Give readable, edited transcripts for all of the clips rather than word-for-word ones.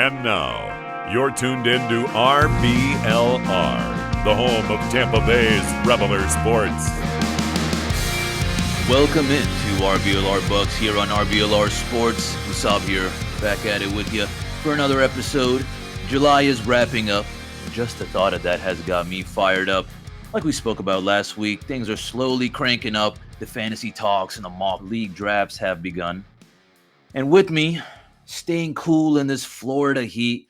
And now, you're tuned in to RBLR, the home of Tampa Bay's RBLR Sports. Welcome in to RBLR Bucs here on RBLR Sports. Musaab here, back at it with you for another episode. July is wrapping up. Just the thought of that has got me fired up. Like we spoke about last week, things are slowly cranking up. The fantasy talks and the mock league drafts have begun. And with me, staying cool in this Florida heat,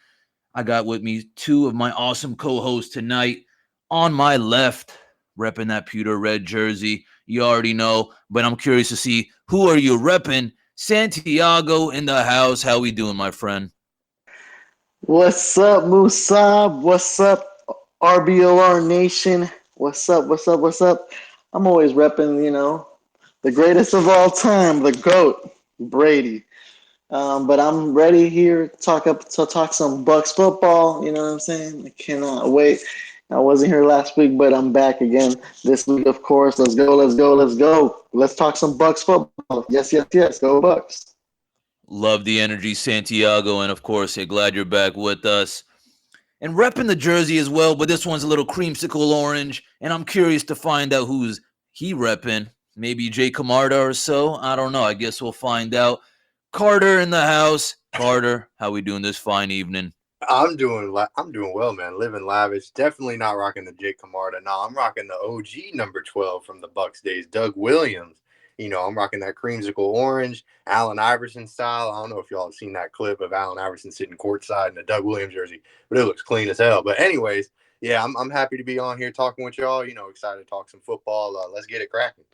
I got with me two of my awesome co-hosts tonight. On my left, repping that pewter red jersey, you already know, but I'm curious to see, who are you repping? Santiago in the house. How we doing, my friend? What's up, Musaab? What's up, RBLR Nation? What's up? I'm always repping, the greatest of all time, the GOAT, Brady. But I'm ready here to talk some Bucs football. You know what I'm saying? I cannot wait. I wasn't here last week, but I'm back again this week, of course. Let's go. Let's talk some Bucs football. Yes. Go Bucs. Love the energy, Santiago, and of course, glad you're back with us. And repping the jersey as well, but this one's a little creamsicle orange, and I'm curious to find out who's he repping. Maybe Jay Camarda or so. I don't know. I guess we'll find out. Carter in the house. Carter, how we doing this fine evening? I'm doing well, man. Living lavish. Definitely not rocking the Jake Camarda. No, I'm rocking the OG number 12 from the Bucs days, Doug Williams. I'm rocking that creamsicle orange, Allen Iverson style. I don't know if y'all have seen that clip of Allen Iverson sitting courtside in a Doug Williams jersey, but it looks clean as hell. But anyways, yeah, I'm happy to be on here talking with y'all. Excited to talk some football. Let's get it cracking.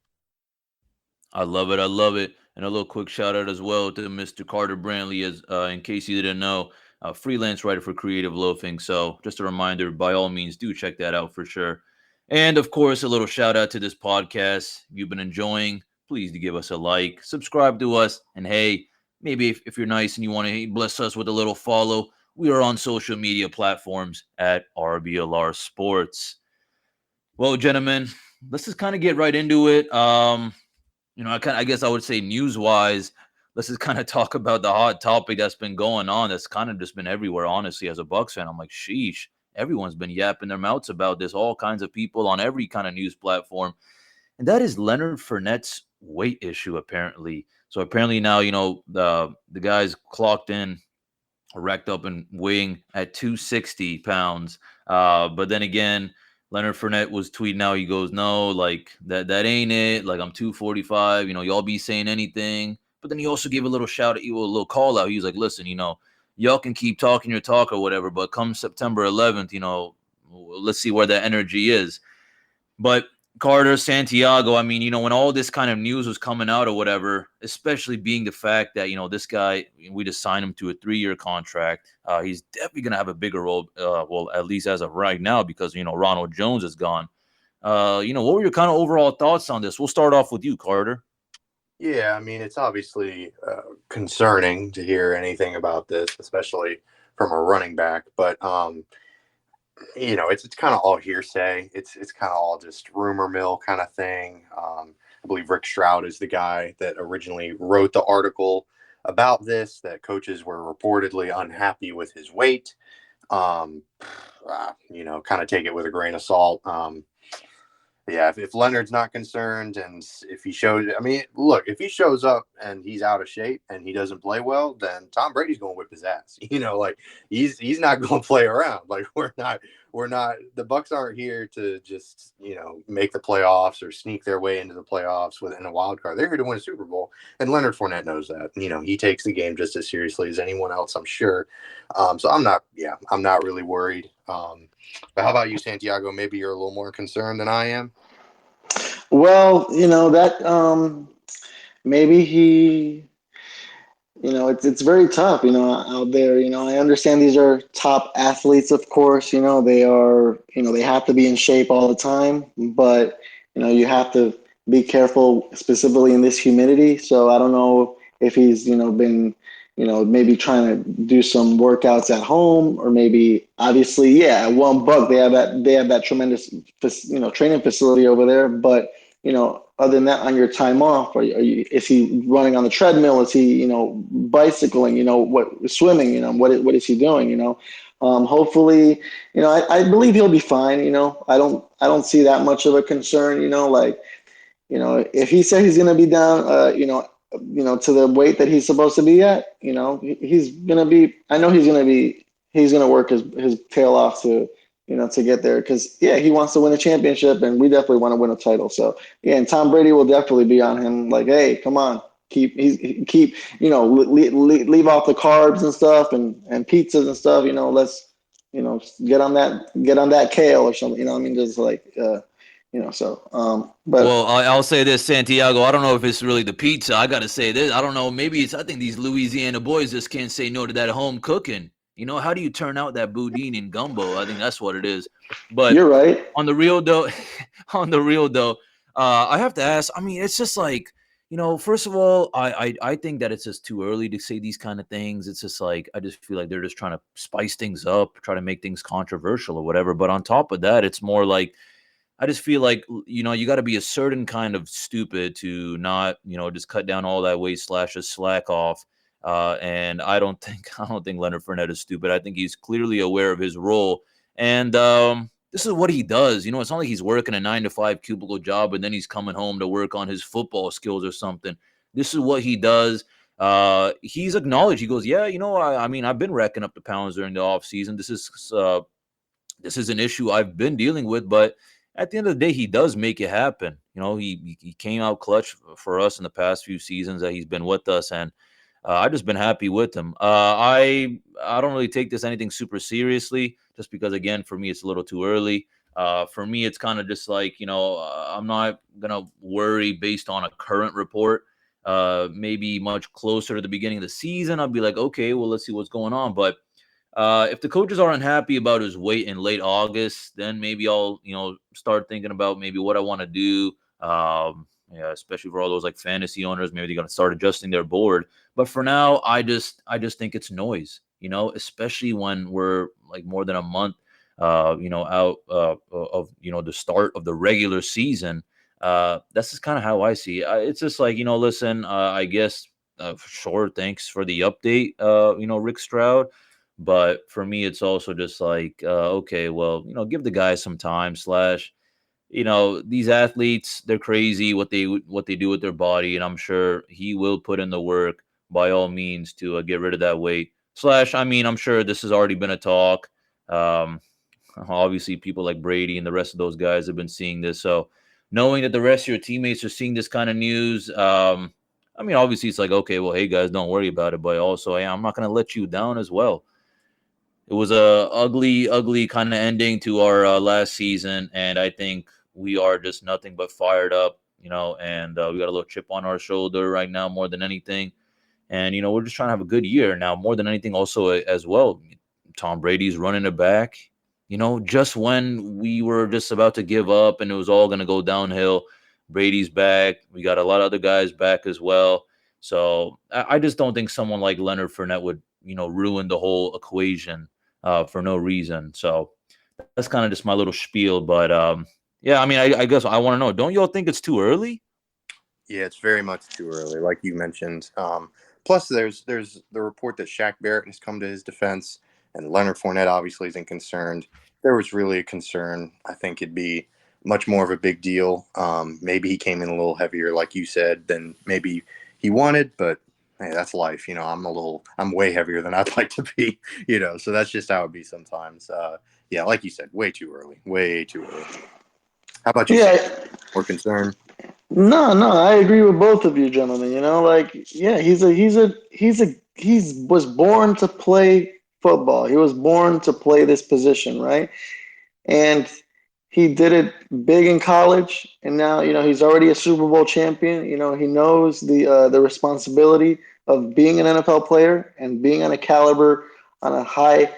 I love it. And a little quick shout out as well to Mr. Carter Brantley, as in case you didn't know, freelance writer for Creative Loafing. So just a reminder, by all means, do check that out for sure. And of course, a little shout out to this podcast. If you've been enjoying, please do give us a like, subscribe to us, and hey, maybe if you're nice and you want to bless us with a little follow, we are on social media platforms at RBLR Sports. Well, gentlemen, let's just kind of get right into it. I guess I would say news-wise, let's just kind of talk about the hot topic that's been going on. That's kind of just been everywhere, honestly, as a Bucs fan. I'm like, sheesh, everyone's been yapping their mouths about this, all kinds of people on every kind of news platform. And that is Leonard Fernett's weight issue, apparently. So apparently now, the guy's clocked in, racked up and weighing at 260 pounds. But then again, Leonard Fernett was tweeting out, he goes, no, like that ain't it. Like, I'm 245, y'all be saying anything. But then he also gave a little shout out, a little call out. He was like, listen, y'all can keep talking your talk or whatever, but come September 11th, let's see where that energy is. But Carter, Santiago, when all this kind of news was coming out or whatever, especially being the fact that, this guy, we just signed him to a 3-year contract. He's definitely going to have a bigger role, at least as of right now, because, Ronald Jones is gone. What were your kind of overall thoughts on this? We'll start off with you, Carter. Yeah, it's obviously concerning to hear anything about this, especially from a running back. But, it's kind of all hearsay. It's kind of all just rumor mill kind of thing. I believe Rick Stroud is the guy that originally wrote the article about this, that coaches were reportedly unhappy with his weight. Kind of take it with a grain of salt. Yeah, if Leonard's not concerned, and if he shows, if he shows up and he's out of shape and he doesn't play well, then Tom Brady's going to whip his ass. He's not going to play around. Like, we're not. The Bucs aren't here to just make the playoffs or sneak their way into the playoffs within a wild card. They're here to win a Super Bowl, and Leonard Fournette knows that. He takes the game just as seriously as anyone else, I'm sure. So I'm not really worried. But how about you, Santiago? Maybe you're a little more concerned than I am. Well, that maybe he, it's very tough, out there. I understand these are top athletes, of course. They are, they have to be in shape all the time, but you have to be careful, specifically in this humidity. So I don't know if he's, been maybe trying to do some workouts at home, or maybe obviously, at one Buck they have that tremendous, training facility over there. But other than that, on your time off, is he running on the treadmill? Is he, bicycling? Swimming? What is he doing? Hopefully, I believe he'll be fine. I don't see that much of a concern. If he said he's going to be down, to the weight that he's supposed to be at, he's going to be. I know he's going to be. He's going to work his tail off to get there, because he wants to win a championship, and we definitely want to win a title. So and Tom Brady will definitely be on him, like, hey, come on, keep leave off the carbs and stuff, and pizzas and stuff. Let's get on that kale or something. I mean, just like but well, I'll say this, Santiago. I don't know if it's really the pizza. I got to say this. I don't know. Maybe I think these Louisiana boys just can't say no to that home cooking. How do you turn out that boudin and gumbo? I think that's what it is. But you're right. On the real though, I have to ask. I mean, it's just like, first of all, I think that it's just too early to say these kind of things. It's just like, I just feel like they're just trying to spice things up, try to make things controversial or whatever. But on top of that, it's more like, I just feel like, you got to be a certain kind of stupid to not, just cut down all that weight / just slack off. And I don't think Leonard Fernett is stupid. I think he's clearly aware of his role. And this is what he does. It's not like he's working a 9-to-5 cubicle job and then he's coming home to work on his football skills or something. This is what he does. He's acknowledged. He goes, yeah, I mean, I've been racking up the pounds during the off season. This is an issue I've been dealing with, but at the end of the day, he does make it happen. He came out clutch for us in the past few seasons that he's been with us, and I've just been happy with him. I don't really take this anything super seriously, just because, again, for me, it's a little too early. For me, it's kind of just like, I'm not going to worry based on a current report. Maybe much closer to the beginning of the season, I'll be like, okay, well, let's see what's going on. But if the coaches are unhappy about his weight in late August, then maybe I'll, start thinking about maybe what I want to do. Especially for all those like fantasy owners, maybe they're going to start adjusting their board. But for now, I just think it's noise, especially when we're like more than a month, out of, the start of the regular season. That's just kind of how I see it. It's just like, listen, I guess, sure, thanks for the update, Rick Stroud. But for me, it's also just like, okay, well, give the guy some time / these athletes, they're crazy what they do with their body. And I'm sure he will put in the work by all means to get rid of that weight / I mean, I'm sure this has already been a talk. Obviously people like Brady and the rest of those guys have been seeing this. So knowing that the rest of your teammates are seeing this kind of news, I mean, obviously it's like, okay, well, hey guys, don't worry about it. But also, hey, I'm not going to let you down as well. It was a ugly kind of ending to our last season. And I think we are just nothing but fired up, and we got a little chip on our shoulder right now more than anything. And, we're just trying to have a good year now more than anything also as well. Tom Brady's running it back, just when we were just about to give up and it was all going to go downhill, Brady's back. We got a lot of other guys back as well. So I just don't think someone like Leonard Fernett would, ruin the whole equation for no reason. So that's kind of just my little spiel. But yeah, I mean, I guess I want to know, don't y'all think it's too early? Yeah, it's very much too early, like you mentioned. Plus, there's the report that Shaq Barrett has come to his defense, and Leonard Fournette obviously isn't concerned. If there was really a concern, I think it'd be much more of a big deal. Maybe he came in a little heavier, like you said, than maybe he wanted, but hey, that's life. I'm way heavier than I'd like to be, so that's just how it be sometimes. Yeah, like you said, way too early. How about you? Yeah. More concerned? No, I agree with both of you gentlemen. He was born to play football. He was born to play this position, right? And he did it big in college, and now he's already a Super Bowl champion. He knows the responsibility of being an NFL player and being on a high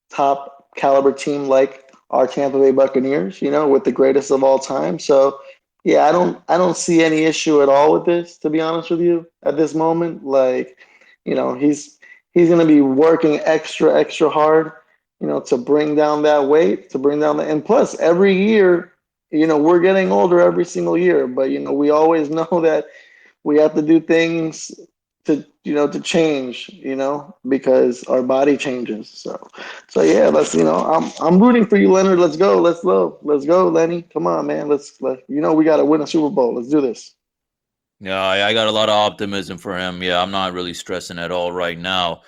top caliber team like our Tampa Bay Buccaneers. With the greatest of all time. So yeah, I don't see any issue at all with this, to be honest with you, at this moment. Like, he's going to be working extra hard, to bring down that weight, and plus every year, we're getting older every single year, but we always know that we have to do things to change, because our body changes. So yeah, I'm rooting for you, Leonard. Let's go, Lenny. Come on, man. We got to win a Super Bowl. Let's do this. Yeah, I got a lot of optimism for him. Yeah, I'm not really stressing at all right now.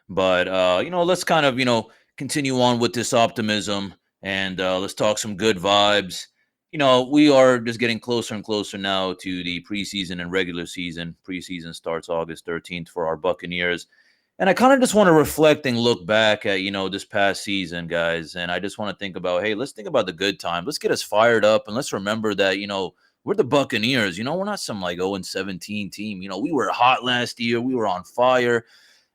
But let's kind of, continue on with this optimism and let's talk some good vibes. We are just getting closer and closer now to the preseason and regular season. Preseason starts August 13th for our Buccaneers. And I kind of just want to reflect and look back at, this past season, guys. And I just want to think about, hey, let's think about the good time. Let's get us fired up and let's remember that, we're the Buccaneers. We're not some like 0-17 team. We were hot last year. We were on fire.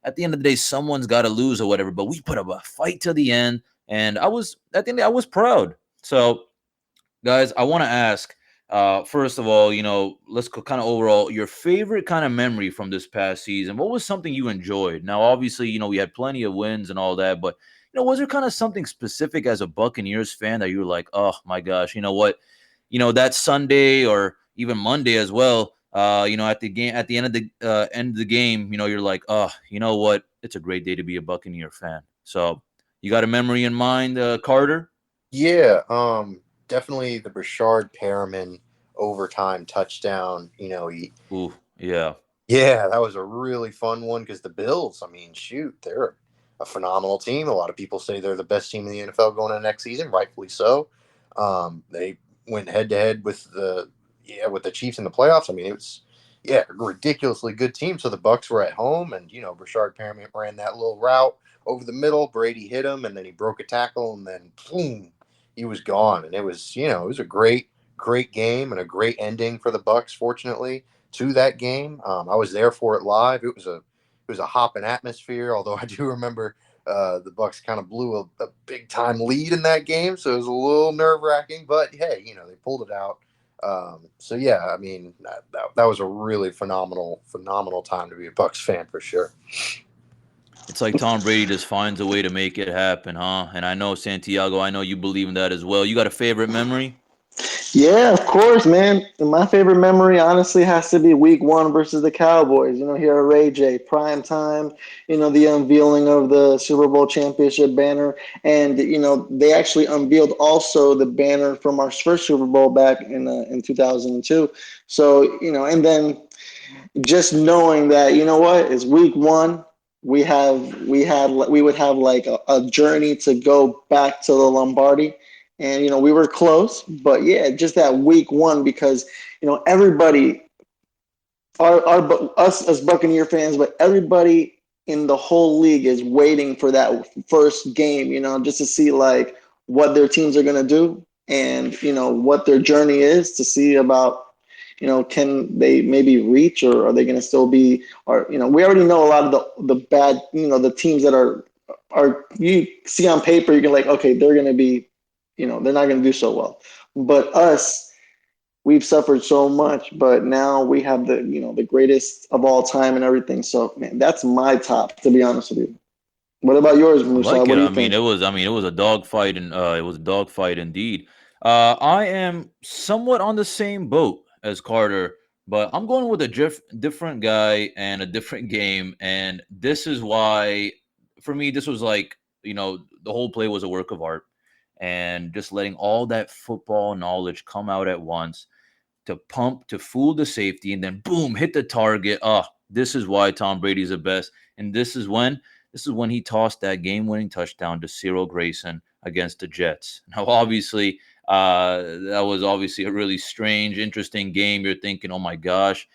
At the end of the day, someone's got to lose or whatever. But we put up a fight to the end, and I was proud. So, guys, I want to ask, first of all, let's go kind of overall your favorite kind of memory from this past season. What was something you enjoyed? Now, obviously, we had plenty of wins and all that, but was there kind of something specific as a Buccaneers fan that you were like, oh my gosh, you know what? That Sunday or even Monday as well, at the end of the game, you're like, oh, you know what? It's a great day to be a Buccaneer fan. So you got a memory in mind, Carter? Yeah, definitely the Brashard Perriman overtime touchdown. Ooh, yeah. Yeah, that was a really fun one because the Bills, I mean, shoot, they're a phenomenal team. A lot of people say they're the best team in the NFL going into next season, rightfully so. They went head to head with the Chiefs in the playoffs. I mean, it was a ridiculously good team. So the Bucs were at home, and Brashard Perriman ran that little route over the middle. Brady hit him, and then he broke a tackle, and then boom, he was gone. And it was a great game and a great ending for the Bucs. Fortunately, to that game, I was there for it live. It was a hopping atmosphere. Although I do remember the Bucs kind of blew a big time lead in that game, so it was a little nerve wracking. But hey, they pulled it out. So yeah, I mean that was a really phenomenal time to be a Bucs fan for sure. It's like Tom Brady just finds a way to make it happen, huh? And I know, Santiago, I know you believe in that as well. You got a favorite memory? Yeah, of course, man. And my favorite memory, honestly, has to be Week 1 versus the Cowboys. Here at Ray J, prime time. The unveiling of the Super Bowl championship banner, and they actually unveiled also the banner from our first Super Bowl back in 2002. So and then just knowing that it's Week 1. We would have like a journey to go back to the Lombardi. And we were close, but yeah, just that Week 1, because everybody, us as Buccaneer fans, but everybody in the whole league is waiting for that first game, just to see like what their teams are gonna do and what their journey is, to see about can they maybe reach, or are they gonna still be, or we already know a lot of the bad, the teams that are you see on paper, you can like, okay, they're gonna be. They're not going to do so well. But us, we've suffered so much, but now we have the greatest of all time and everything. So, man, that's my top, to be honest with you. What about yours, I Musa? like What it. do you I mean, think? it was a dogfight, and it was a dogfight indeed. I am somewhat on the same boat as Carter, but I'm going with a different guy and a different game, and this is why, for me, this was like the whole play was a work of art, and just letting all that football knowledge come out at once to fool the safety, and then boom, hit the target. This is why Tom Brady's the best, and this is when he tossed that game-winning touchdown to Cyril Grayson against the Jets. Now, obviously, that was obviously a really strange, interesting game. You're thinking, oh my gosh,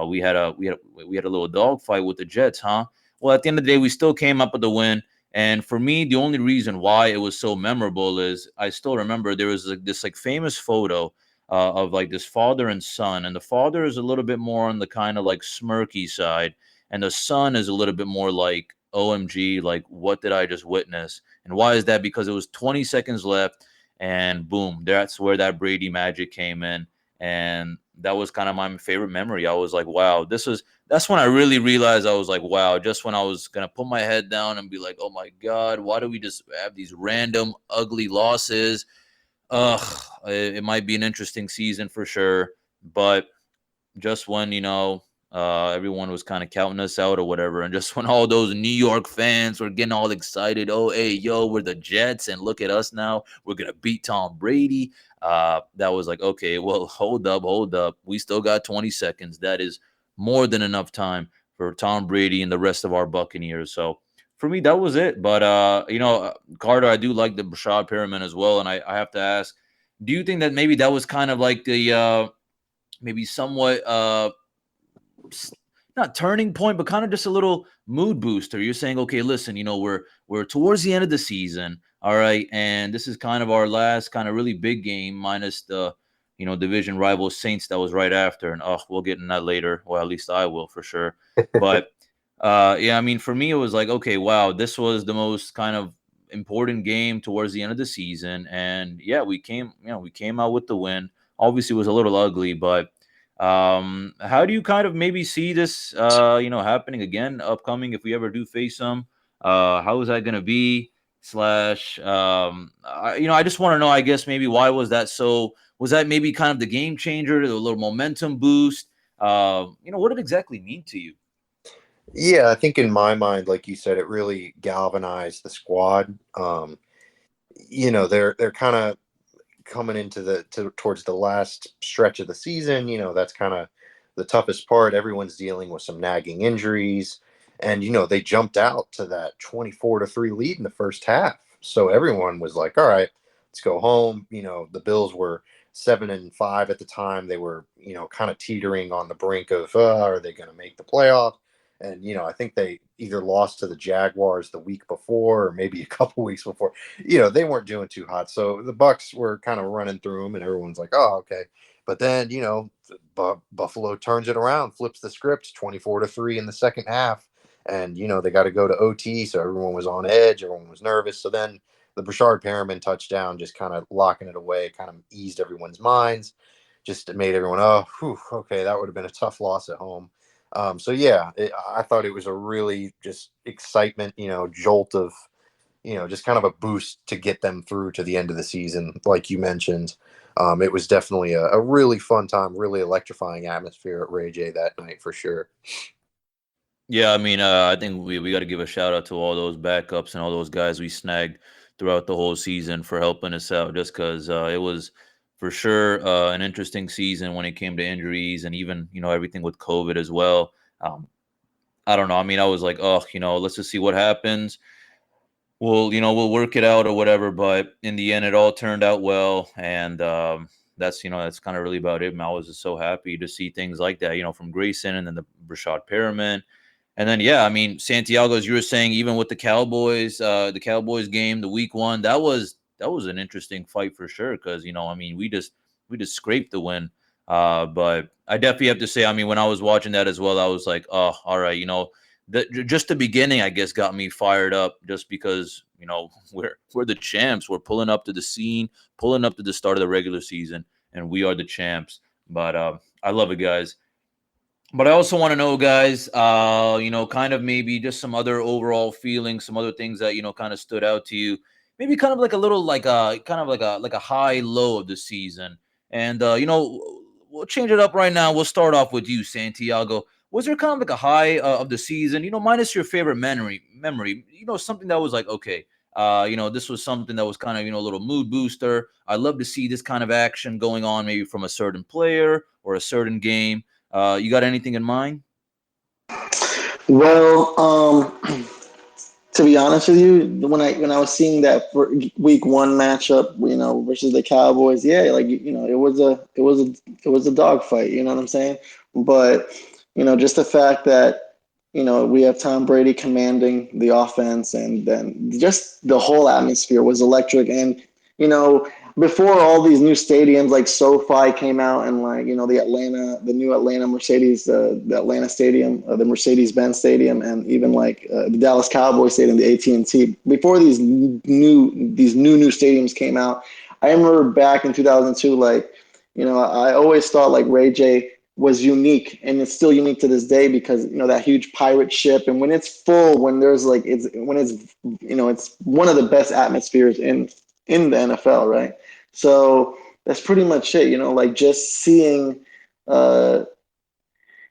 we had a little dogfight with the Jets, huh? Well, at the end of the day, we still came up with the win. And for me, the only reason why it was so memorable is I still remember there was this like famous photo of like this father and son, and the father is a little bit more on the kind of like smirky side, and the son is a little bit more like OMG, like what did I just witness? And why is that? Because it was 20 seconds left, and boom, that's where that Brady magic came in, and that was kind of my favorite memory. I was like, wow, that's when I really realized, I was like, wow, just when I was going to put my head down and be like, oh my God, why do we just have these random ugly losses? It might be an interesting season for sure, but just when everyone was kind of counting us out or whatever, and just when all those New York fans were getting all excited, oh hey yo, we're the Jets, and look at us now, we're gonna beat Tom Brady. That was like, okay, well, hold up, we still got 20 seconds. That is more than enough time for Tom Brady and the rest of our Buccaneers. So for me, that was it. But Carter, I do like the Brashad Perriman as well, and I have to ask, do you think that maybe that was kind of like the maybe somewhat not turning point, but kind of just a little mood booster? You're saying, okay, listen, we're towards the end of the season, all right, and this is kind of our last kind of really big game, minus the division rival Saints that was right after, and we'll get in that later. Well, at least I will for sure. But yeah, I mean, for me, it was like, okay, wow, this was the most kind of important game towards the end of the season, and yeah, we came out with the win. Obviously, it was a little ugly, but how do you kind of maybe see this, happening again, upcoming, if we ever do face them? How is that going to be? Slash, I just want to know, I guess, maybe why was that so? Was that maybe kind of the game changer, the little momentum boost? What did it exactly mean to you? Yeah, I think in my mind, like you said, it really galvanized the squad. They're kind of coming into towards the last stretch of the season. That's kind of the toughest part. Everyone's dealing with some nagging injuries, and they jumped out to that 24-3 lead in the first half. So everyone was like, all right, let's go home. The Bills were 7-5 at the time. They were, kind of teetering on the brink of, are they going to make the playoff? And, I think they either lost to the Jaguars the week before or maybe a couple weeks before. They weren't doing too hot. So the Bucs were kind of running through them, and everyone's like, oh, okay. But then, Buffalo turns it around, flips the script 24-3 in the second half. And, they got to go to OT. So everyone was on edge. Everyone was nervous. So then the Brashad Perriman touchdown, just kind of locking it away, kind of eased everyone's minds. Just made everyone, oh, whew, okay, that would have been a tough loss at home. So yeah, I thought it was a really just excitement, jolt of, just kind of a boost to get them through to the end of the season. Like you mentioned, it was definitely a really fun time, really electrifying atmosphere at Ray J that night for sure. Yeah, I mean, I think we got to give a shout out to all those backups and all those guys we snagged throughout the whole season for helping us out, just because it was for sure an interesting season when it came to injuries and even, everything with COVID as well. I don't know. I mean, I was like, oh, let's just see what happens. We'll work it out or whatever. But in the end, it all turned out well. And that's kind of really about it. And I was just so happy to see things like that, from Grayson and then the Brashad Perriman. And then, yeah, I mean, Santiago, as you were saying, even with the Cowboys game, the week one, that was an interesting fight for sure. Because, I mean, we just scraped the win. But I definitely have to say, I mean, when I was watching that as well, I was like, oh, all right, just the beginning, I guess, got me fired up just because, we're the champs. We're pulling up to the scene, pulling up to the start of the regular season, and we are the champs. But I love it, guys. But I also want to know, guys, kind of maybe just some other overall feelings, some other things that, kind of stood out to you. Maybe kind of like a little like a kind of like a high low of the season. And we'll change it up right now. We'll start off with you, Santiago. Was there kind of like a high of the season, minus your favorite memory, something that was like, okay, this was something that was kind of, a little mood booster. I love to see this kind of action going on, maybe from a certain player or a certain game. You got anything in mind? Well, to be honest with you, when I was seeing that week one matchup, versus the Cowboys, yeah, like it was a dogfight. You know what I'm saying? But just the fact that we have Tom Brady commanding the offense, and then just the whole atmosphere was electric. And before all these new stadiums like SoFi came out, and like the new Atlanta Mercedes, the Atlanta Stadium, the Mercedes-Benz Stadium, and even like the Dallas Cowboys Stadium, the AT&T. Before these new stadiums came out, I remember back in 2002, like I always thought like Ray J was unique, and it's still unique to this day because that huge pirate ship, and when it's full, when there's like it's one of the best atmospheres in the NFL, right? So that's pretty much it, like just seeing, uh,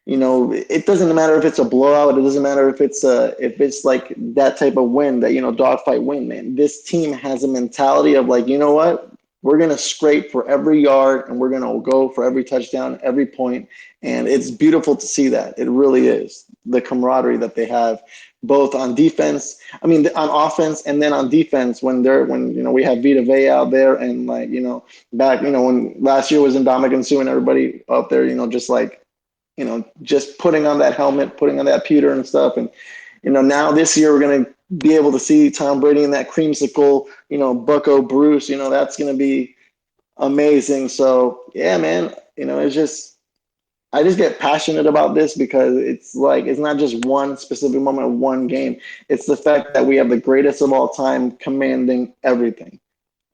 it doesn't matter if it's a blowout. It doesn't matter if it's like that type of win, that, dogfight win, man. This team has a mentality of like, you know what? We're going to scrape for every yard and we're going to go for every touchdown, every point. And it's beautiful to see that. It really is. The camaraderie that they have both on defense. I mean, on offense and then on defense when we have Vita Vea out there and like, back, when last year was in Dominican Sue and everybody out there, just like, just putting on that helmet, putting on that pewter and stuff. And, now this year we're going to be able to see Tom Brady in that creamsicle, Bucko Bruce, that's going to be amazing. So, yeah, man, I just get passionate about this because it's like, it's not just one specific moment of one game. It's the fact that we have the greatest of all time commanding everything.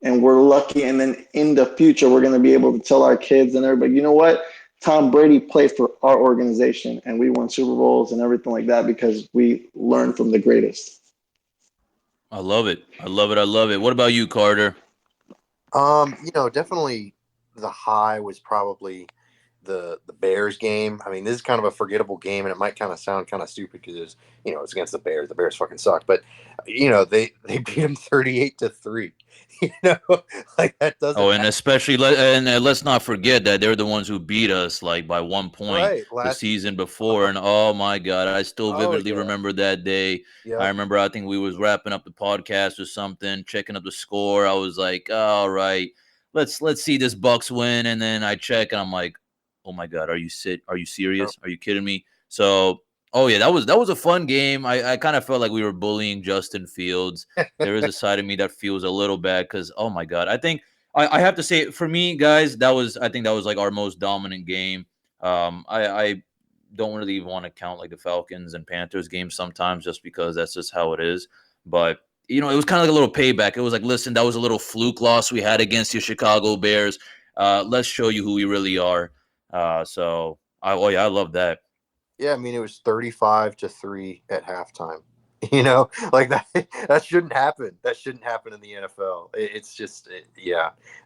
And we're lucky. And then in the future, we're going to be able to tell our kids and everybody, you know what? Tom Brady played for our organization and we won Super Bowls and everything like that because we learned from the greatest. I love it. I love it. I love it. What about you, Carter? Definitely the high was probably the Bears game. I mean, this is kind of a forgettable game, and it might kind of sound kind of stupid because it's against the Bears. The Bears fucking suck, but they beat them 38-3. Like that doesn't. Oh, and especially let's not forget that they're the ones who beat us like by 1 point the season before. And oh my God, I still vividly remember that day. Yeah. I remember I think we was wrapping up the podcast or something, checking up the score. I was like, all right, let's see this Bucs win. And then I check and I'm like, oh my God, are you serious? Are you kidding me? So, oh yeah, that was a fun game. I kind of felt like we were bullying Justin Fields. There is a side of me that feels a little bad because, oh my God, I think I have to say for me, guys, I think that was like our most dominant game. I don't really even want to count like the Falcons and Panthers game sometimes just because that's just how it is. But it was kind of like a little payback. It was like, listen, that was a little fluke loss we had against your Chicago Bears. Let's show you who we really are. I love that. Yeah, I mean, it was 35-3 at halftime. Like that shouldn't happen. That shouldn't happen in the NFL.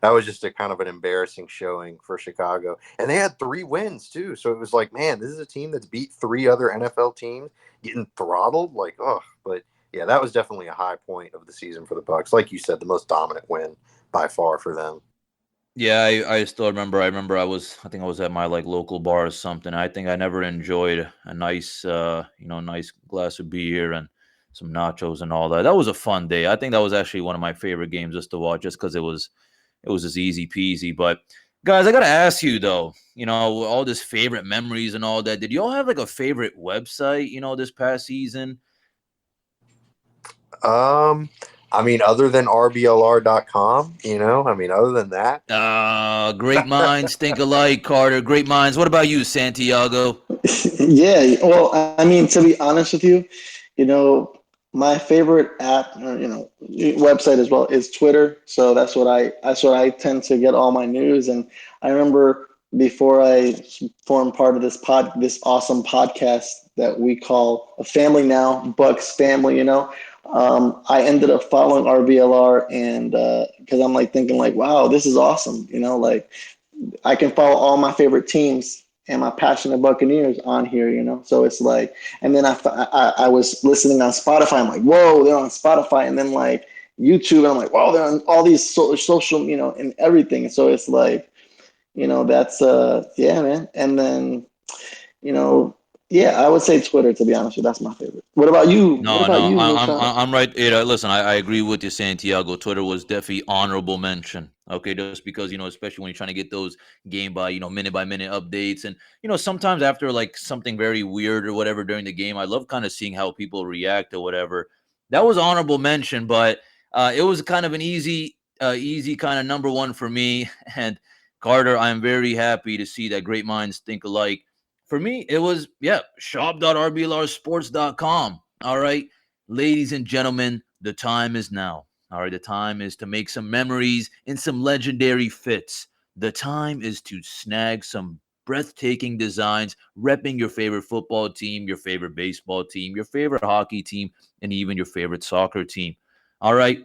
That was just a kind of an embarrassing showing for Chicago. And they had 3 wins too. So it was like, man, this is a team that's beat 3 other NFL teams getting throttled. Like, but yeah, that was definitely a high point of the season for the Bucs. Like you said, the most dominant win by far for them. Yeah, I still remember. I think I was at my like local bar or something. I think I never enjoyed a nice, nice glass of beer and some nachos and all that. That was a fun day. I think that was actually one of my favorite games just to watch, just because it was just easy peasy. But guys, I gotta ask you though, all this favorite memories and all that. Did y'all have like a favorite website, this past season? I mean, other than RBLR.com, other than that. Great minds think alike, Carter. Great minds. What about you, Santiago? Yeah. Well, I mean, to be honest with you, my favorite app, website as well is Twitter. So that's what I tend to get all my news. And I remember before I formed part of this awesome podcast that we call a family now, Bucs Family, I ended up following RBLR and because I'm like thinking like, wow, this is awesome. Like I can follow all my favorite teams and my passionate Buccaneers on here, so it's like, and then I was listening on Spotify. I'm like, whoa, they're on Spotify. And then like YouTube, and I'm like, wow, they're on all these social, and everything. So it's like, that's, yeah, man. And then, yeah, I would say Twitter, to be honest with you. That's my favorite. What about you? I'm right. Listen, I agree with you, Santiago. Twitter was definitely honorable mention. Okay, just because especially when you're trying to get those game by minute by minute updates, and sometimes after like something very weird or whatever during the game, I love kind of seeing how people react or whatever. That was honorable mention, but it was kind of an easy kind of number one for me. And Carter, I'm very happy to see that great minds think alike. For me, it was, shop.rblrsports.com. All right, ladies and gentlemen, the time is now. All right, the time is to make some memories in some legendary fits. The time is to snag some breathtaking designs, repping your favorite football team, your favorite baseball team, your favorite hockey team, and even your favorite soccer team. All right,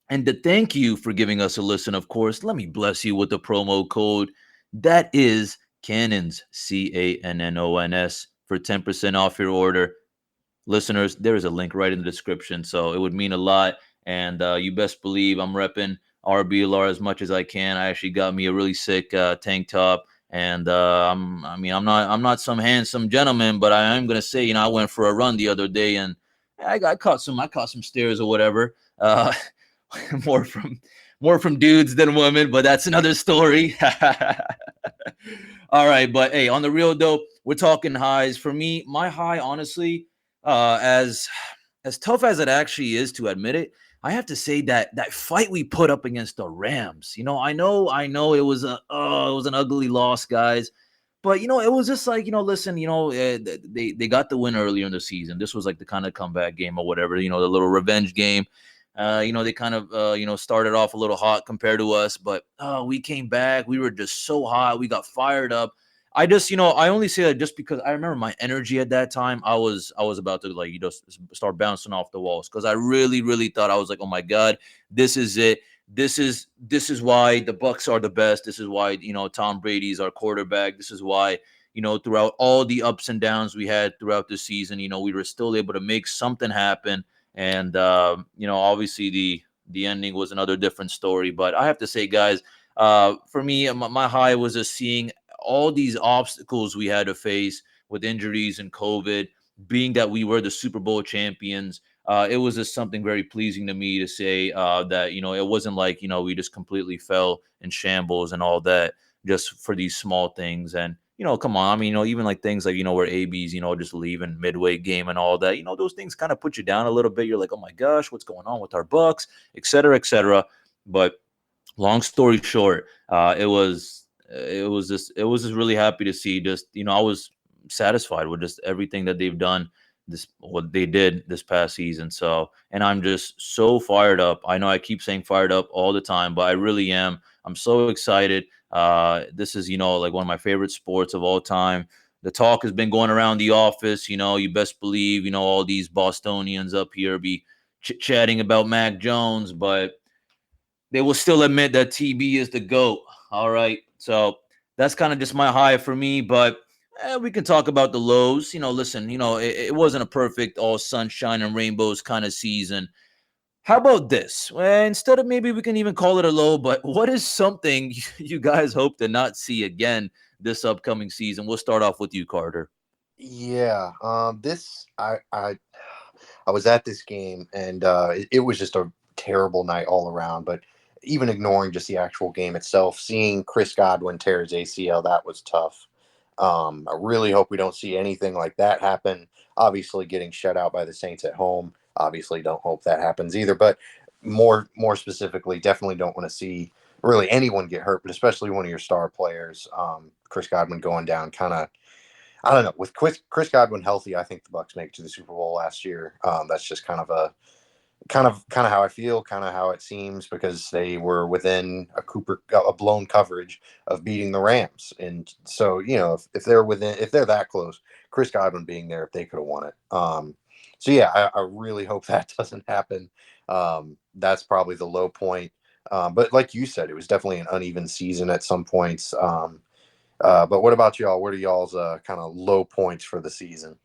And to thank you for giving us a listen, of course, let me bless you with the promo code. That is Cannons, Cannons, for 10% off your order. Listeners, there is a link right in the description, so it would mean a lot. And you best believe I'm repping RBLR as much as I can. I actually got me a really sick tank top, and I'm not some handsome gentleman, but I am gonna say, I went for a run the other day, and I caught some stairs or whatever. more from more from dudes than women, but that's another story. All right, but hey, on the real though, we're talking highs. For me, my high, honestly, as tough as it actually is to admit it, I have to say that fight we put up against the Rams. I know it was it was an ugly loss, guys. But it was just like, listen, they got the win earlier in the season. This was like the kind of comeback game or whatever, the little revenge game. They kind of started off a little hot compared to us, but we came back. We were just so hot. We got fired up. I only say that just because I remember my energy at that time. I was about to start bouncing off the walls because I really, really thought, I was like, oh my God, this is it. This is why the Bucs are the best. This is why, Tom Brady's our quarterback. This is why, throughout all the ups and downs we had throughout the season, we were still able to make something happen. And obviously the ending was another different story. But I have to say, guys, for me, my high was just seeing all these obstacles we had to face with injuries and COVID, being that we were the Super Bowl champions. It was just something very pleasing to me to say that, it wasn't like, we just completely fell in shambles and all that just for these small things. And, come on. I mean, even like things like, where ABs, just leaving midway game and all that, those things kind of put you down a little bit. You're like, oh my gosh, what's going on with our Bucs, et cetera, et cetera. But long story short, it was just really happy to see. Just, I was satisfied with just everything that they've done, what they did this past season. So, and I'm just so fired up. I know I keep saying fired up all the time, but I really am. I'm so excited. This is, like one of my favorite sports of all time. The talk has been going around the office. You best believe, all these Bostonians up here be chit-chatting about Mac Jones, but they will still admit that TB is the GOAT. All right. So that's kind of just my high for me, but we can talk about the lows. Listen, it wasn't a perfect all sunshine and rainbows kind of season. How about this? Well, instead of, maybe we can even call it a low, but what is something you guys hope to not see again this upcoming season? We'll start off with you, Carter. Yeah. I was at this game, and it was just a terrible night all around. But even ignoring just the actual game itself, seeing Chris Godwin tear his ACL, that was tough. I really hope we don't see anything like that happen. Obviously, getting shut out by the Saints at home, obviously don't hope that happens either. But more specifically, definitely don't want to see really anyone get hurt, but especially one of your star players, Chris Godwin, going down. Kind of, I don't know. With Chris Godwin healthy, I think the Bucs make it to the Super Bowl last year. That's just kind of how I feel, kind of how it seems, because they were within a blown coverage of beating the Rams. And so, if they're that close, Chris Godwin being there, if they could have won it. So yeah, I really hope that doesn't happen. That's probably the low point. But like you said, it was definitely an uneven season at some points. But what about y'all? What are y'all's kind of low points for the season?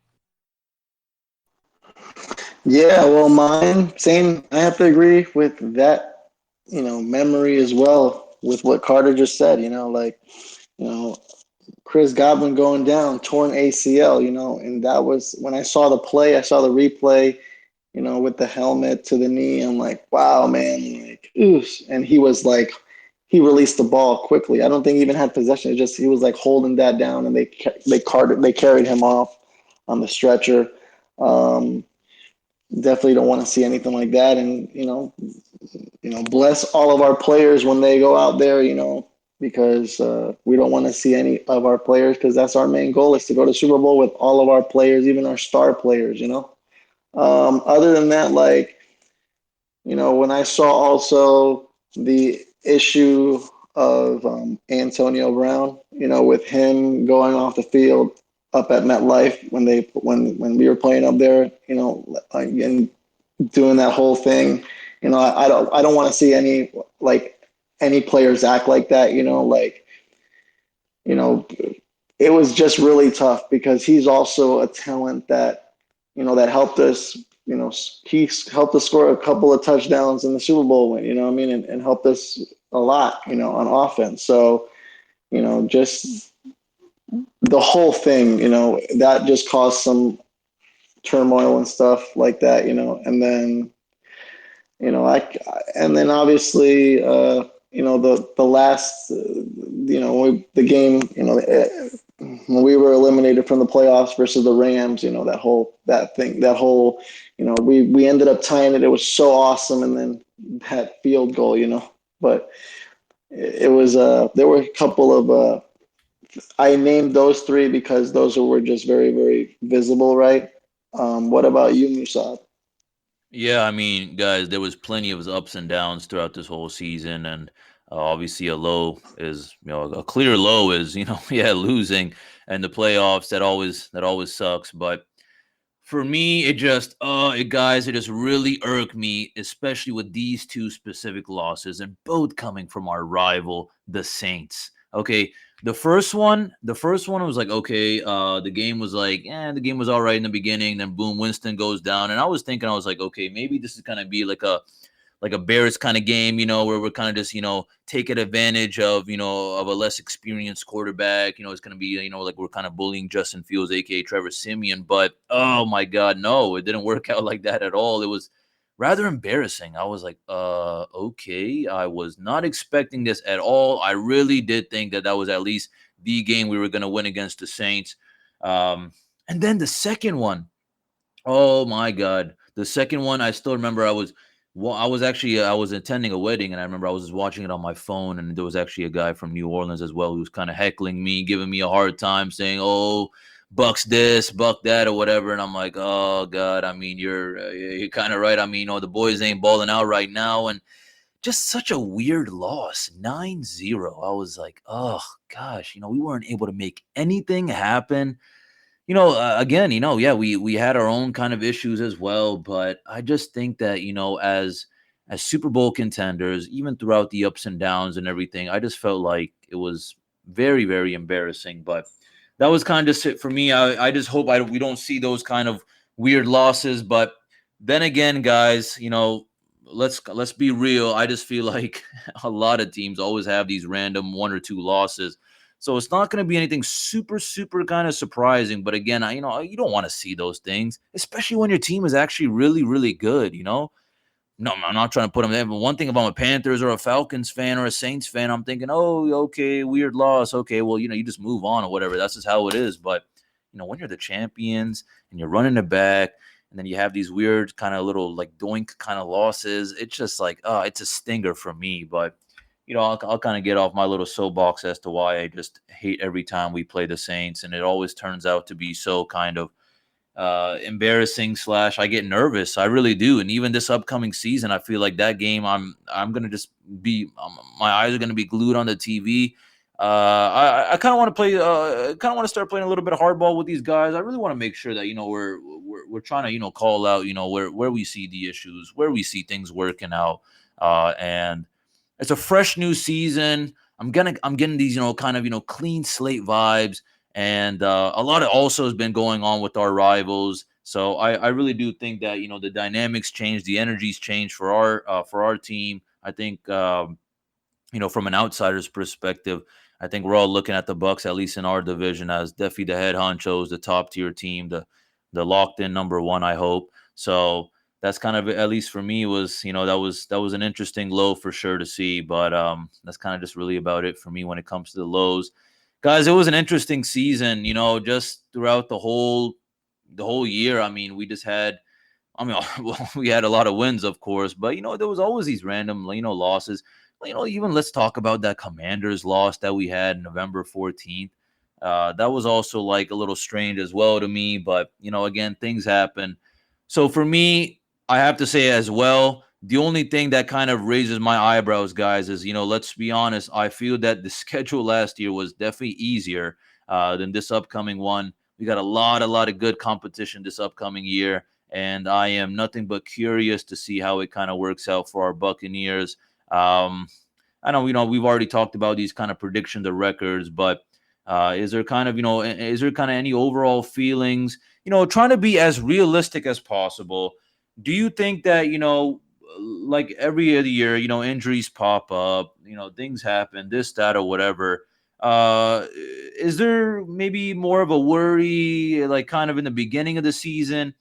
Yeah, well, mine, same. I have to agree with that, memory as well with what Carter just said, Chris Godwin going down, torn ACL, and that was when I saw the replay, with the helmet to the knee. I'm like, wow, man, like, oof. And he was like, he released the ball quickly. I don't think he even had possession. It just, he was like holding that down, and they carried him off on the stretcher. Definitely don't want to see anything like that. And, bless all of our players when they go out there, because we don't want to see any of our players, because that's our main goal, is to go to Super Bowl with all of our players, even our star players, Other than that, when I saw also the issue of Antonio Brown, with him going off the field up at MetLife when we were playing up there, and doing that whole thing, I don't want to see any players act like that. You know, it was just really tough because he's also a talent that helped us. He helped us score a couple of touchdowns in the Super Bowl win. You know what I mean, and helped us a lot. On offense. So just the whole thing. That just caused some turmoil and stuff like that. And then and then obviously, the last, the game, when we were eliminated from the playoffs versus the Rams, that whole, we ended up tying it. It was so awesome. And then that field goal, but it was, there were a couple of, I named those three because those were just very, very visible, right? What about you, Musaab? Yeah, I mean, guys, there was plenty of ups and downs throughout this whole season, and obviously a low is, a clear low is, yeah, losing and the playoffs. That always sucks. But for me, it just really irked me, especially with these two specific losses, and both coming from our rival, the Saints. Okay, the first one was like, okay, the game was all right in the beginning. Then boom, Winston goes down, and I was like, okay, maybe this is gonna be like a Bears kind of game, where we're kind of just, taking advantage of a less experienced quarterback. It's going to be, like we're kind of bullying Justin Fields, aka Trevor Simeon. But oh my God, no, it didn't work out like that at all. It was rather embarrassing. I was like, okay, I was not expecting this at all. I really did think that was at least the game we were going to win against the Saints. And then the second one, oh my God, the second one, I still remember I was attending a wedding, and I remember I was just watching it on my phone, and there was actually a guy from New Orleans as well who was kind of heckling me, giving me a hard time, saying, "Oh, Bucks this, Buck that, or whatever." And I'm like, "Oh God, I mean, you're kind of right. I mean, the boys ain't balling out right now." And just such a weird loss, 9-0. I was like, "Oh gosh, we weren't able to make anything happen." Again, yeah, we had our own kind of issues as well, but I just think that, as Super Bowl contenders, even throughout the ups and downs and everything, I just felt like it was very, very embarrassing. But that was kind of just it for me. I just hope we don't see those kind of weird losses. But then again, guys, let's be real. I just feel like a lot of teams always have these random one or two losses. So it's not going to be anything super, super kind of surprising. But again, you don't want to see those things, especially when your team is actually really, really good. No, I'm not trying to put them there. But one thing, if I'm a Panthers or a Falcons fan or a Saints fan, I'm thinking, oh, okay, weird loss. Okay, well, you just move on or whatever. That's just how it is. But when you're the champions and you're running it back, and then you have these weird kind of little like doink kind of losses, it's just like, it's a stinger for me. But I'll kind of get off my little soapbox as to why I just hate every time we play the Saints, and it always turns out to be so kind of embarrassing / I get nervous. I really do. And even this upcoming season, I feel like that game, I'm gonna just be my eyes are gonna be glued on the TV. I kind of want to play. Kind of want to start playing a little bit of hardball with these guys. I really want to make sure that we're trying to call out where we see the issues, where we see things working out, and it's a fresh new season. I'm getting these, kind of, clean slate vibes. And a lot of also has been going on with our rivals. So I really do think that, the dynamics change, the energies change for our team. I think, from an outsider's perspective, I think we're all looking at the Bucs, at least in our division, as definitely the head honchos, the top tier team, the locked in number one, I hope. So that's kind of, at least for me, was that was an interesting low for sure to see. But that's kind of just really about it for me when it comes to the lows, guys. It was an interesting season, just throughout the whole year. I mean, we just had, well, we had a lot of wins, of course, but there was always these random losses. Even let's talk about that Commanders loss that we had November 14th. That was also like a little strange as well to me, but again, things happen. So for me, I have to say as well, the only thing that kind of raises my eyebrows, guys, is, let's be honest, I feel that the schedule last year was definitely easier than this upcoming one. We got a lot of good competition this upcoming year. and I am nothing but curious to see how it kind of works out for our Buccaneers. I know, we've already talked about these kind of predictions of records, but is there kind of, any overall feelings, trying to be as realistic as possible? Do you think that, like every other year, injuries pop up, things happen, this, that, or whatever. Is there maybe more of a worry, like kind of in the beginning of the season?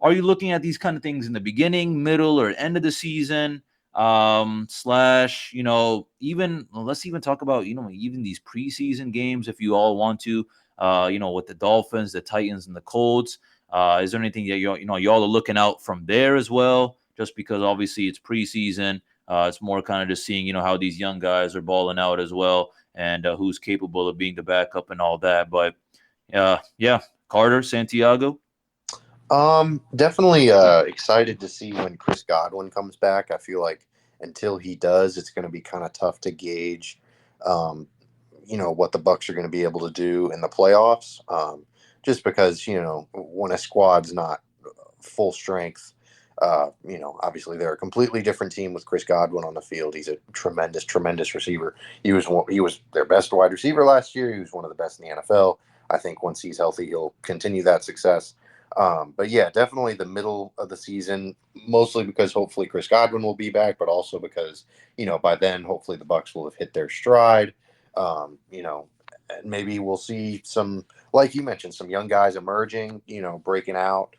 Are you looking at these kind of things in the beginning, middle, or end of the season? Slash, even let's even talk about, even these preseason games if you all want to, with the Dolphins, the Titans, and the Colts. Is there anything that y'all are looking out from there as well? Just because obviously it's preseason, it's more kind of just seeing, how these young guys are balling out as well, and who's capable of being the backup and all that. But yeah, Carter, Santiago. Definitely excited to see when Chris Godwin comes back. I feel like until he does, it's going to be kind of tough to gauge, what the Bucs are going to be able to do in the playoffs. Just because, when a squad's not full strength, obviously they're a completely different team with Chris Godwin on the field. He's a tremendous, tremendous receiver. He was their best wide receiver last year. He was one of the best in the NFL. I think once he's healthy, he'll continue that success. But yeah, definitely the middle of the season, mostly because hopefully Chris Godwin will be back, but also because, by then, hopefully the Bucs will have hit their stride. And maybe we'll see some, like you mentioned, some young guys emerging, breaking out.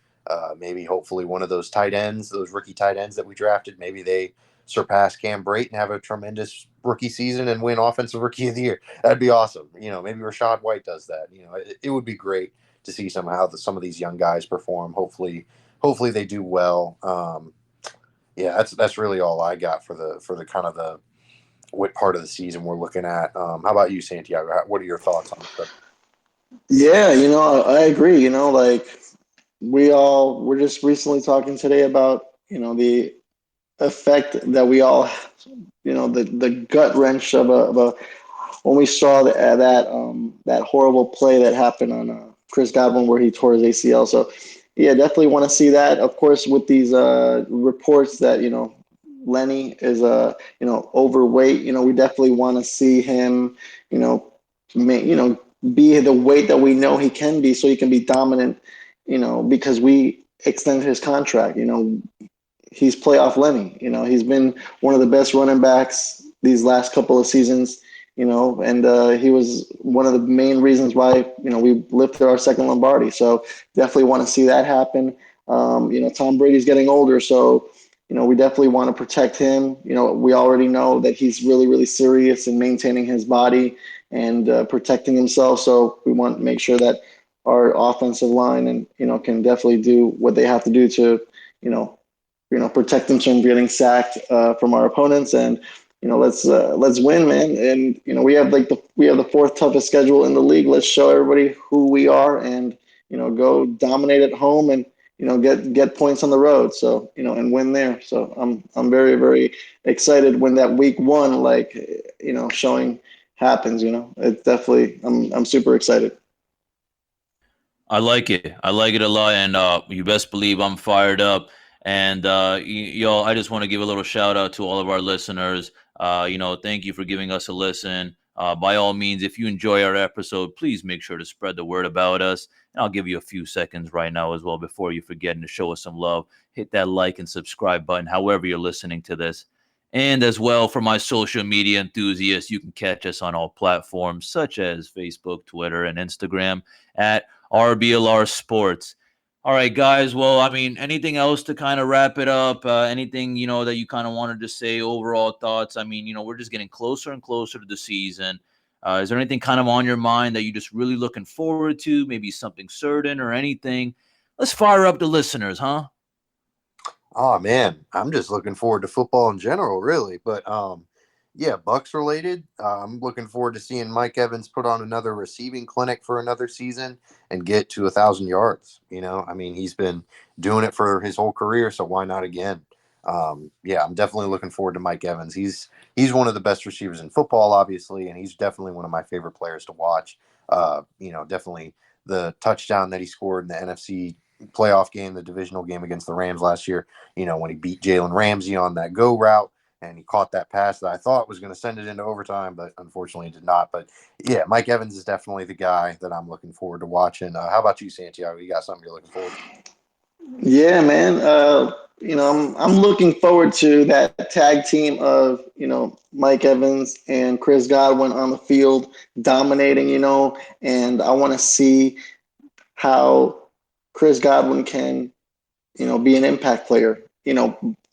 Maybe hopefully one of those tight ends, those rookie tight ends that we drafted, maybe they surpass Cam Brate and have a tremendous rookie season and win Offensive Rookie of the Year. That'd be awesome. Maybe Rashad White does that. It would be great to see some of these young guys perform. Hopefully they do well. Yeah, that's really all I got for the kind of the what part of the season we're looking at. How about you, Santiago? What are your thoughts on it? Yeah, I agree. Like we're just recently talking today about, the effect that we all, the gut wrench of a when we saw that horrible play that happened on Chris Godwin where he tore his ACL. So yeah, definitely want to see that. Of course, with these reports that Lenny is overweight. We definitely want to see him be the weight that we know he can be, so he can be dominant. Because we extended his contract. He's playoff Lenny. He's been one of the best running backs these last couple of seasons. And he was one of the main reasons why we lifted our second Lombardi. So definitely want to see that happen. Tom Brady's getting older, so we definitely want to protect him. We already know that he's really, really serious in maintaining his body and protecting himself. So we want to make sure that our offensive line and can definitely do what they have to do to protect them from getting sacked from our opponents. And let's win, man. And we have the fourth toughest schedule in the league. Let's show everybody who we are, and go dominate at home, and get points on the road. So and win there. So I'm very, very excited when that week one showing happens. It's definitely I'm super excited. I like it. I like it a lot, and you best believe I'm fired up. And y'all, I just want to give a little shout out to all of our listeners. Thank you for giving us a listen. By all means, if you enjoy our episode, please make sure to spread the word about us. And I'll give you a few seconds right now as well before you forget, and to show us some love. Hit that like and subscribe button, however you're listening to this. And as well, for my social media enthusiasts, you can catch us on all platforms such as Facebook, Twitter, and Instagram at RBLR Sports. All right, guys. Well, I mean, anything else to kind of wrap it up? Anything, that you kind of wanted to say, overall thoughts? I mean, we're just getting closer and closer to the season. Is there anything kind of on your mind that you're just really looking forward to? Maybe something certain or anything? Let's fire up the listeners, huh? Oh man, I'm just looking forward to football in general, really. But yeah, Bucs related. I'm looking forward to seeing Mike Evans put on another receiving clinic for another season and get to 1,000 yards. I mean, he's been doing it for his whole career, so why not again? Yeah, I'm definitely looking forward to Mike Evans. He's one of the best receivers in football, obviously, and he's definitely one of my favorite players to watch. Definitely the touchdown that he scored in the NFC playoff game, the divisional game against the Rams last year, when he beat Jalen Ramsey on that go route and he caught that pass that I thought was going to send it into overtime, but unfortunately it did not. But yeah, Mike Evans is definitely the guy that I'm looking forward to watching. How about you, Santiago? You got something you're looking forward to? Yeah, man. I'm looking forward to that tag team of Mike Evans and Chris Godwin on the field dominating. And I want to see how Chris Godwin can be an impact player.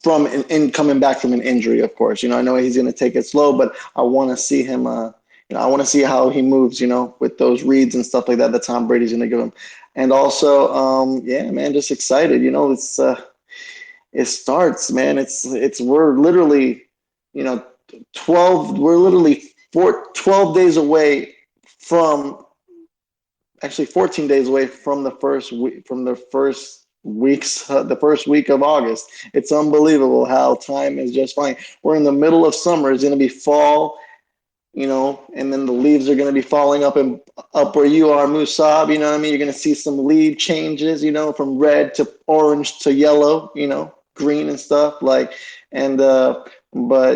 From in coming back from an injury, of course. I know he's going to take it slow, but I want to see him. I want to see how he moves. With those reads and stuff like that that Tom Brady's going to give him. And also, yeah, man, just excited. It starts, man. We're literally, 12. We're literally 12 days away from, actually 14 days away from the first week, the first week of August. It's unbelievable how time is just flying. We're in the middle of summer. It's going to be fall. And then the leaves are going to be falling up where you are, Musaab. You know what I mean? You're going to see some leaf changes, from red to orange to yellow, green and stuff but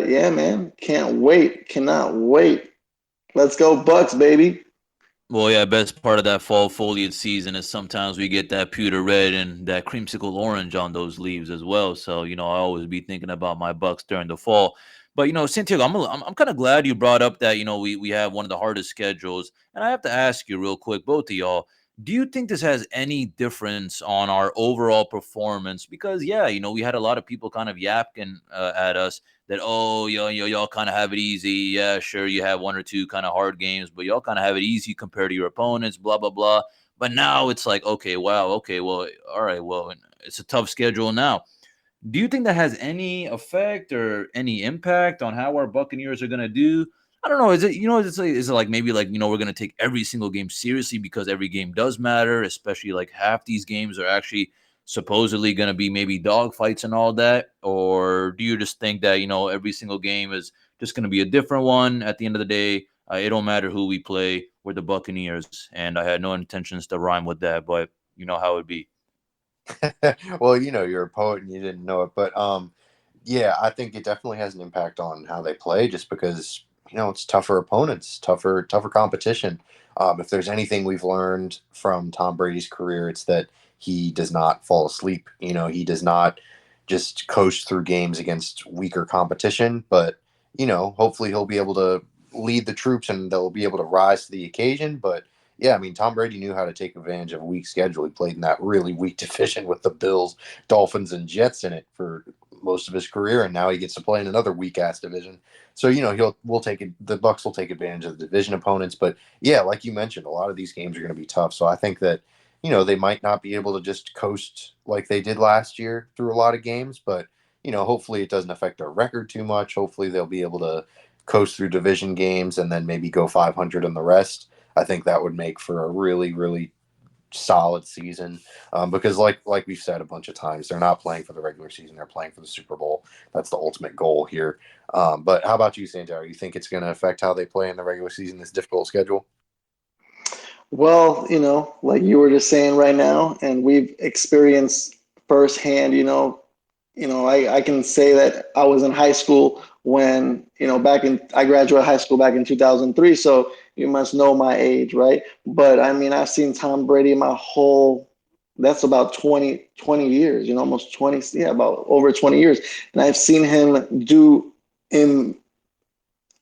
yeah, man, can't wait. Cannot wait. Let's go Bucs, baby. Well, yeah, best part of that fall foliage season is sometimes we get that pewter red and that creamsicle orange on those leaves as well. So, I always be thinking about my Bucks during the fall. But, Santiago, I'm kind of glad you brought up that, we have one of the hardest schedules. And I have to ask you real quick, both of y'all, do you think this has any difference on our overall performance? Because, yeah, we had a lot of people kind of yapping at us that, oh, y'all kind of have it easy. Yeah, sure, you have one or two kind of hard games, but y'all kind of have it easy compared to your opponents, blah, blah, blah. But now it's like, okay, wow, okay, well, all right, well, it's a tough schedule now. Do you think that has any effect or any impact on how our Buccaneers are going to do? I don't know. Is it, is it like maybe like, we're going to take every single game seriously because every game does matter, especially like half these games are actually supposedly going to be maybe dogfights and all that? Or do you just think that, every single game is just going to be a different one at the end of the day? It don't matter who we play. We're the Buccaneers. And I had no intentions to rhyme with that, but you know how it be. Well, you're a poet and you didn't know it, but yeah, I think it definitely has an impact on how they play, just because it's tougher opponents, tougher competition. If there's anything we've learned from Tom Brady's career, it's that he does not fall asleep. He does not just coast through games against weaker competition, but hopefully he'll be able to lead the troops and they'll be able to rise to the occasion. But yeah, I mean, Tom Brady knew how to take advantage of a weak schedule. He played in that really weak division with the Bills, Dolphins, and Jets in it for most of his career, and now he gets to play in another weak ass division. So we'll take it. The Bucs will take advantage of the division opponents. But yeah, like you mentioned, a lot of these games are going to be tough. So I think that they might not be able to just coast like they did last year through a lot of games, but hopefully it doesn't affect their record too much. Hopefully they'll be able to coast through division games and then maybe go 500 in the rest. I think that would make for a really, really solid season, because like we've said a bunch of times, they're not playing for the regular season, they're playing for the Super Bowl. That's the ultimate goal here. But how about you, Santiago? You think it's going to affect how they play in the regular season, this difficult schedule? Well, like you were just saying right now, and we've experienced firsthand, I can say that I was in high school when, I graduated high school back in 2003. So you must know my age, right? But I mean, I've seen Tom Brady that's about 20 years, almost 20, yeah, about over 20 years. And I've seen him do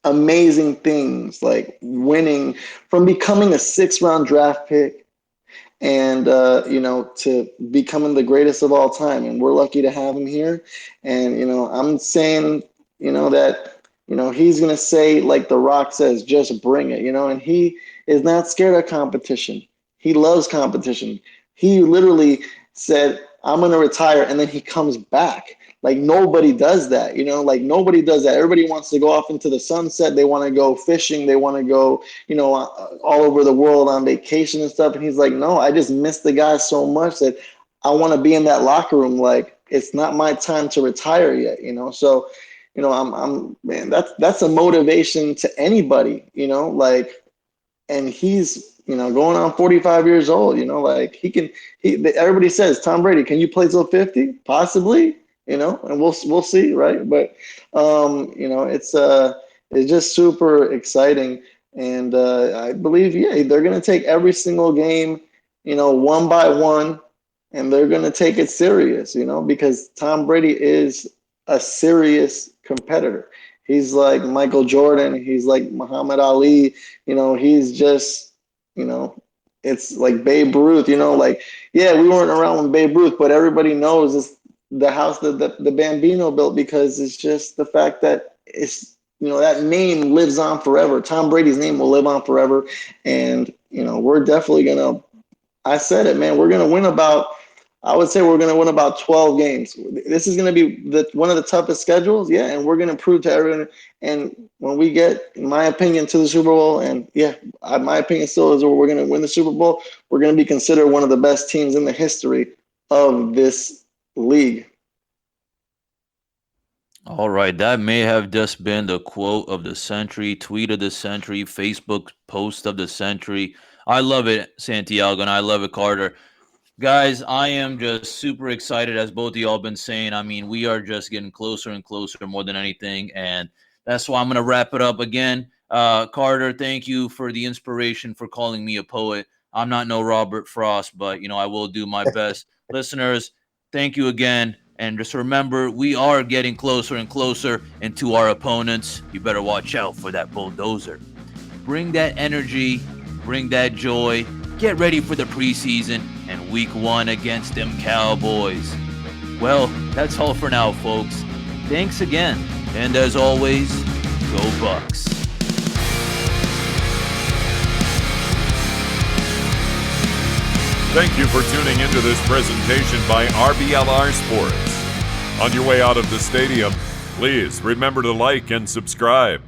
amazing things, like winning, from becoming a 6th-round draft pick and to becoming the greatest of all time. And we're lucky to have him here. And I'm saying that he's going to say, like The Rock says, just bring it. And he is not scared of competition. He loves competition. He literally said, I'm going to retire, and then he comes back. Like, nobody does that, like nobody does that. Everybody wants to go off into the sunset. They want to go fishing. They want to go, all over the world on vacation and stuff. And he's like, no, I just miss the guy so much that I want to be in that locker room. Like, it's not my time to retire yet, So, man, that's a motivation to anybody, like, and he's going on 45 years old. Like everybody says, Tom Brady, can you play till 50? Possibly, and we'll see, right? But it's just super exciting, and I believe, yeah, they're gonna take every single game, one by one, and they're gonna take it serious, because Tom Brady is a serious competitor. He's like Michael Jordan. He's like Muhammad Ali. He's just, it's like Babe Ruth, like, yeah, we weren't around when Babe Ruth, but everybody knows it's the house that the Bambino built, because it's just the fact that it's, that name lives on forever. Tom Brady's name will live on forever. And, we're definitely going to, I said it, man, I would say we're going to win about 12 games. This is going to be one of the toughest schedules. Yeah. And we're going to prove to everyone. And when we get, in my opinion, to the Super Bowl, and yeah, my opinion still is we're going to win the Super Bowl, we're going to be considered one of the best teams in the history of this league. All right, that may have just been the quote of the century, tweet of the century, Facebook post of the century. I love it, Santiago, and I love it, Carter. Guys, I am just super excited, as both of y'all been saying. I mean, we are just getting closer and closer more than anything, and that's why I'm going to wrap it up again. Carter, thank you for the inspiration for calling me a poet. I'm not no Robert Frost, but, I will do my best. Listeners, thank you again. And just remember, we are getting closer and closer into our opponents. You better watch out for that bulldozer. Bring that energy, bring that joy. Get ready for the preseason and week 1 against them Cowboys. Well, that's all for now, folks. Thanks again. And as always, go Bucs. Thank you for tuning into this presentation by RBLR Sports. On your way out of the stadium, please remember to like and subscribe.